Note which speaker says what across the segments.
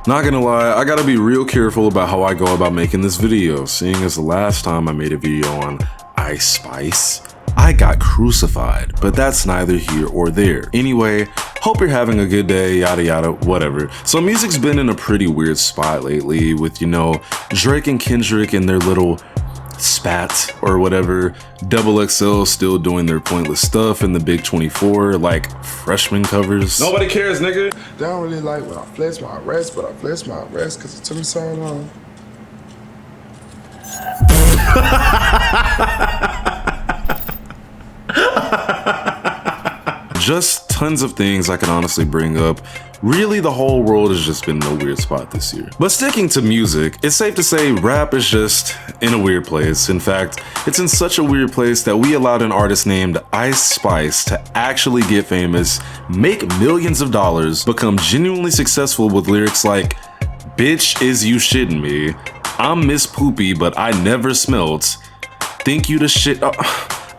Speaker 1: Not gonna lie, I gotta be real careful about how I go about making this video, seeing as the last time I made a video on Ice Spice, I got crucified, but that's neither here or there. Anyway, hope you're having a good day, yada yada, whatever. So music's been in a pretty weird spot lately with, you know, Drake and Kendrick and their little spat or whatever, Double XL still doing their pointless stuff in the Big 24, like freshman covers. Nobody cares, nigga.
Speaker 2: They don't really like when I flex my rest, but I flex my rest because it took me so long.
Speaker 1: Just tons of things I can honestly bring up. Really, the whole world has just been in a weird spot this year. But sticking to music, it's safe to say rap is just in a weird place. In fact, it's in such a weird place that we allowed an artist named Ice Spice to actually get famous, make millions of dollars, become genuinely successful with lyrics like, "Bitch, is you shitting me? I'm Miss Poopy, but I never smelt. Think you the shit."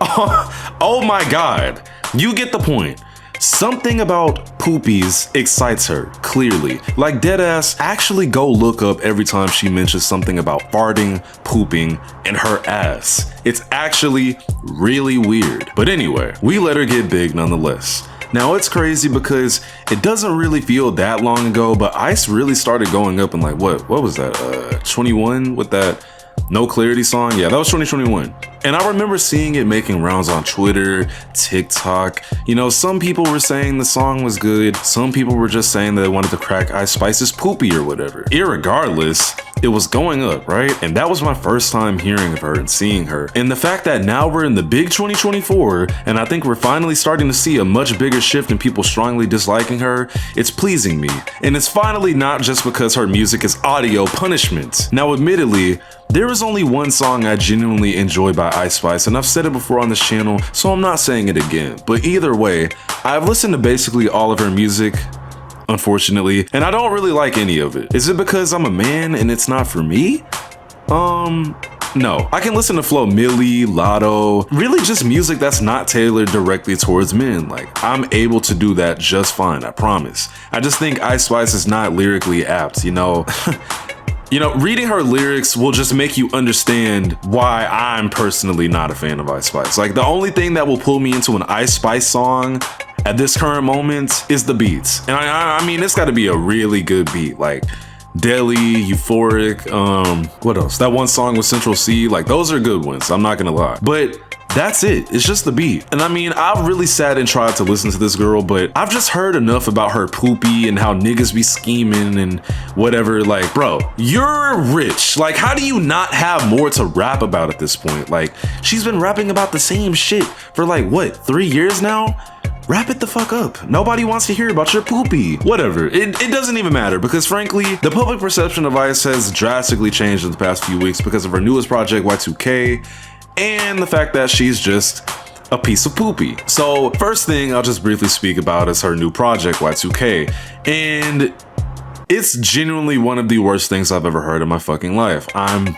Speaker 1: Oh my God. You get the point. Something about poopies excites her, clearly. Like deadass, actually go look up every time she mentions something about farting, pooping, and her ass. It's actually really weird. But anyway, we let her get big nonetheless. Now it's crazy because it doesn't really feel that long ago, but Ice really started going up in like, what was that, 21 with that No Clarity song? Yeah, that was 2021. And I remember seeing it making rounds on Twitter, TikTok. You know, some people were saying the song was good. Some people were just saying that they wanted to crack Ice Spice's poopy or whatever. Irregardless, it was going up, right? And that was my first time hearing of her and seeing her. And the fact that now we're in the big 2024, and I think we're finally starting to see a much bigger shift in people strongly disliking her, it's pleasing me. And it's finally not just because her music is audio punishment. Now, admittedly, there is only one song I genuinely enjoy by Ice Spice, and I've said it before on this channel, so I'm not saying it again. But either way, I've listened to basically all of her music, unfortunately, and I don't really like any of it. Is it because I'm a man and it's not for me? No. I can listen to Flo Milli, Lotto, really just music that's not tailored directly towards men. Like, I'm able to do that just fine, I promise. I just think Ice Spice is not lyrically apt, you know? You know, reading her lyrics will just make you understand why I'm personally not a fan of Ice Spice. Like, the only thing that will pull me into an Ice Spice song at this current moment is the beats. And I mean, it's gotta be a really good beat. Like, Deli, Euphoric, what else? That one song with Central C, like, those are good ones, I'm not gonna lie. But that's it, it's just the beat. And I mean, I've really sat and tried to listen to this girl, but I've just heard enough about her poopy and how niggas be scheming and whatever. Like, bro, you're rich. Like, how do you not have more to rap about at this point? Like, she's been rapping about the same shit for like, what, 3 years now? Wrap it the fuck up. Nobody wants to hear about your poopy. Whatever, it doesn't even matter because frankly, the public perception of Ice has drastically changed in the past few weeks because of her newest project, Y2K, and the fact that she's just a piece of poopy. So first thing I'll just briefly speak about is her new project, Y2K. And it's genuinely one of the worst things I've ever heard in my fucking life. I'm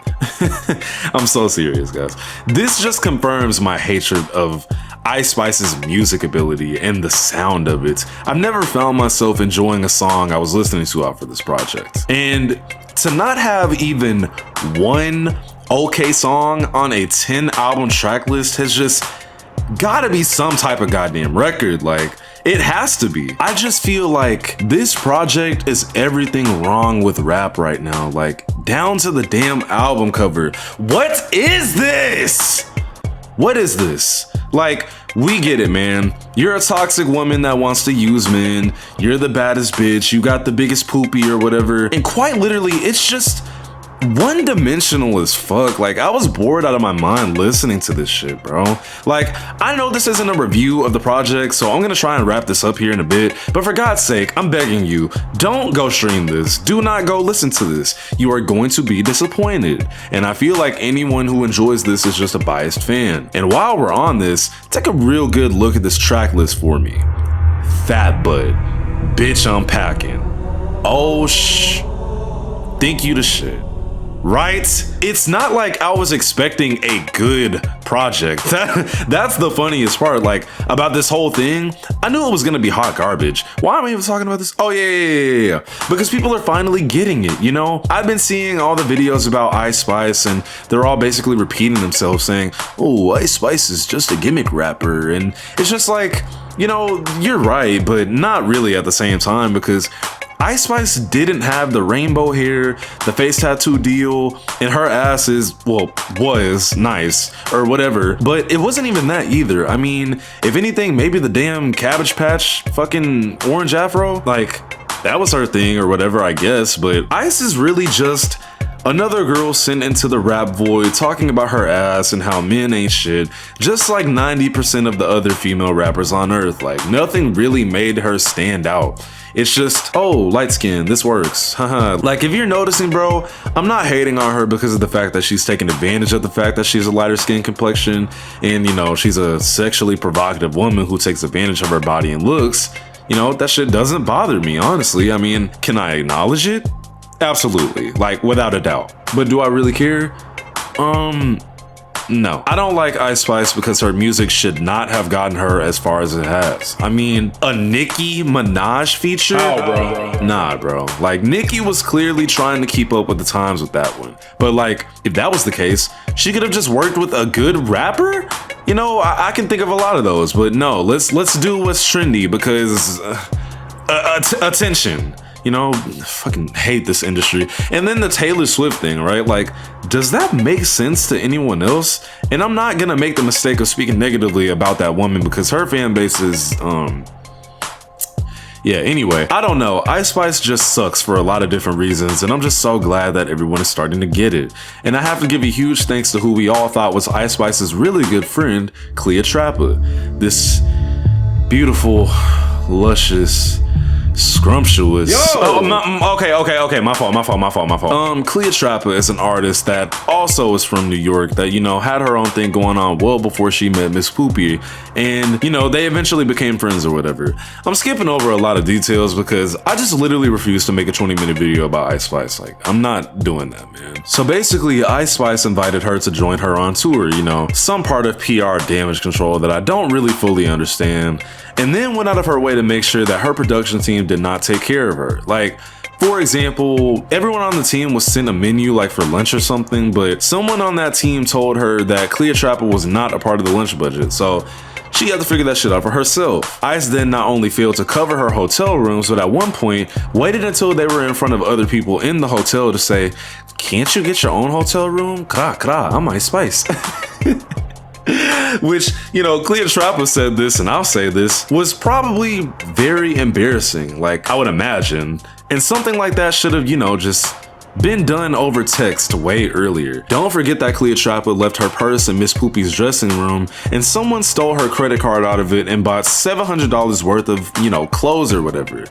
Speaker 1: so serious, guys. This just confirms my hatred of Ice Spice's music ability and the sound of it. I've never found myself enjoying a song I was listening to out for this project. And to not have even one okay song on a 10 album track list has just gotta be some type of goddamn record. Like, it has to be. I just feel like this project is everything wrong with rap right now, like down to the damn album cover. What is this? What is this? Like, we get it, man. You're a toxic woman that wants to use men. You're the baddest bitch. You got the biggest poopy or whatever. And quite literally, it's just one-dimensional as fuck. Like, I was bored out of my mind listening to this shit, bro. Like, I know this isn't a review of the project, so I'm gonna try and wrap this up here in a bit, but for God's sake, I'm begging you, don't go stream this. Do not go listen to this. You are going to be disappointed. And I feel like anyone who enjoys this is just a biased fan. And while we're on this, take a real good look at this track list for me. Fat Butt, Bitch I'm Packing, Oh Think You the Shit, right? It's not like I was expecting a good project. That's the funniest part, like, about this whole thing. I knew it was gonna be hot garbage. Why am I even talking about this? Oh yeah. Because people are finally getting it, you know? I've been seeing all the videos about Ice Spice and they're all basically repeating themselves saying, oh, Ice Spice is just a gimmick rapper. And it's just like, you know, you're right, but not really at the same time, because Ice Spice didn't have the rainbow hair, the face tattoo deal, and her ass was nice or whatever, but it wasn't even that either. I mean, if anything, maybe the damn Cabbage Patch fucking orange afro, like, that was her thing or whatever, I guess. But Ice is really just another girl sent into the rap void talking about her ass and how men ain't shit, just like 90% of the other female rappers on earth. Like, nothing really made her stand out. It's just, oh, light skin, this works, haha. Like, if you're noticing, bro, I'm not hating on her because of the fact that she's taking advantage of the fact that she's a lighter skin complexion and, you know, she's a sexually provocative woman who takes advantage of her body and looks. You know, that shit doesn't bother me, honestly. I mean, can I acknowledge it? Absolutely, like, without a doubt. But do I really care? No. I don't like Ice Spice because her music should not have gotten her as far as it has. I mean, a Nicki Minaj feature?
Speaker 2: Oh, bro.
Speaker 1: Nah, bro. Like, Nicki was clearly trying to keep up with the times with that one. But like, if that was the case, she could have just worked with a good rapper? You know, I can think of a lot of those, but no, let's do what's trendy because attention. You know, fucking hate this industry. And then the Taylor Swift thing, right? Like, does that make sense to anyone else? And I'm not gonna make the mistake of speaking negatively about that woman because her fan base is, yeah, anyway, I don't know. Ice Spice just sucks for a lot of different reasons, and I'm just so glad that everyone is starting to get it. And I have to give a huge thanks to who we all thought was Ice Spice's really good friend, Cleopatra. This beautiful, luscious, scrumptious. Okay, my fault. Cleopatra is an artist that also is from New York that, you know, had her own thing going on well before she met Miss Poopy, and, you know, they eventually became friends or whatever. I'm skipping over a lot of details because I just literally refuse to make a 20-minute video about Ice Spice. Like, I'm not doing that, man. So basically, Ice Spice invited her to join her on tour, you know, some part of PR damage control that I don't really fully understand, and then went out of her way to make sure that her production team did not take care of her. Like, for example, everyone on the team was sent a menu like for lunch or something, but someone on that team told her that Cleopatra was not a part of the lunch budget, so she had to figure that shit out for herself. Ice then not only failed to cover her hotel rooms, but at one point waited until they were in front of other people in the hotel to say, "Can't you get your own hotel room? I'm Ice Spice." Which, you know, Cleopatra said this, and I'll say this, was probably very embarrassing, like, I would imagine. And something like that should have, you know, just been done over text way earlier. Don't forget that Cleopatra left her purse in Miss Poopy's dressing room, and someone stole her credit card out of it and bought $700 worth of, you know, clothes or whatever.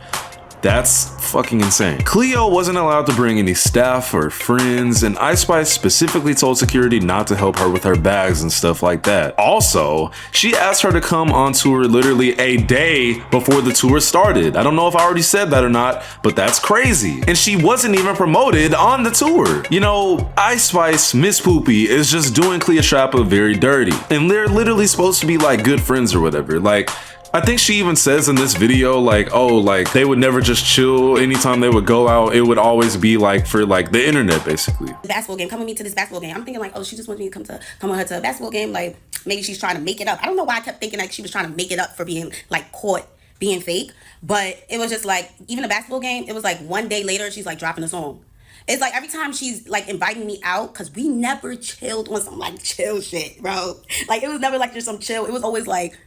Speaker 1: That's fucking insane. Cleo wasn't allowed to bring any staff or friends, and Ice Spice specifically told security not to help her with her bags and stuff like that. Also, she asked her to come on tour literally a day before the tour started. I don't know if I already said that or not, but that's crazy. And she wasn't even promoted on the tour. You know, Ice Spice, Miss Poopy, is just doing Cleopatra very dirty. And they're literally supposed to be like good friends or whatever. Like, I think she even says in this video, like, oh, like, they would never just chill anytime they would go out. It would always be like for like the internet, basically.
Speaker 3: Basketball game, come with me to this basketball game. I'm thinking like, oh, she just wants me to come with her to a basketball game. Like, maybe she's trying to make it up. I don't know why I kept thinking like she was trying to make it up for being like caught being fake. But it was just like, even a basketball game, it was like one day later, she's like dropping a song. It's like every time she's like inviting me out, because we never chilled on some like chill shit, bro. Like, it was never like just some chill. It was always like,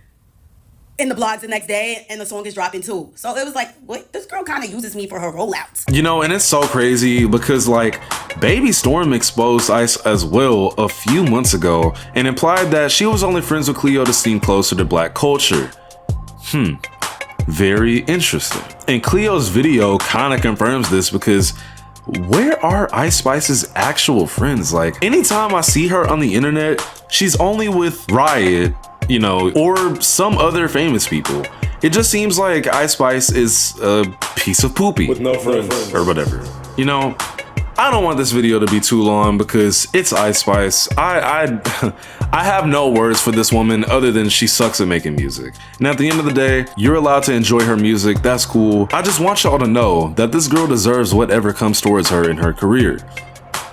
Speaker 3: in the blogs the next day and the song is dropping too. So it was like, what? This girl kind of uses me for her rollouts. You
Speaker 1: know, and it's so crazy because like Baby Storm exposed Ice as well a few months ago and implied that she was only friends with Cleo to seem closer to black culture. Very interesting. And Cleo's video kind of confirms this because where are Ice Spice's actual friends? Like, anytime I see her on the internet, she's only with Riot, you know, or some other famous people. It just seems like Ice Spice is a piece of poopy.
Speaker 2: With no friends.
Speaker 1: Or whatever. You know, I don't want this video to be too long because it's Ice Spice. I have no words for this woman other than she sucks at making music. And at the end of the day, you're allowed to enjoy her music, that's cool. I just want y'all to know that this girl deserves whatever comes towards her in her career,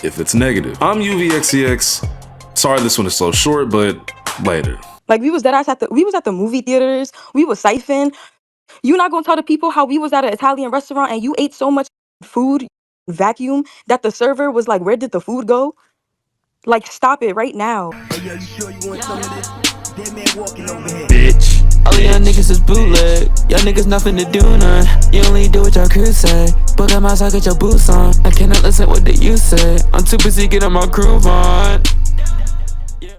Speaker 1: if it's negative. I'm UVXCX. Sorry this one is so short, but later.
Speaker 4: Like, we was at the movie theaters, we was siphoning. You not gonna tell the people how we was at an Italian restaurant and you ate so much food, vacuum, that the server was like, where did the food go? Like, stop it right now.
Speaker 5: Hey, yo, you sure you want some of this? Dead man walking over here.
Speaker 6: Bitch. All of y'all niggas is bootleg. Y'all niggas nothing to do none. You only do what y'all crew say. But I'm outside, get your boots on. I cannot listen what the you say. I'm too busy getting my groove on.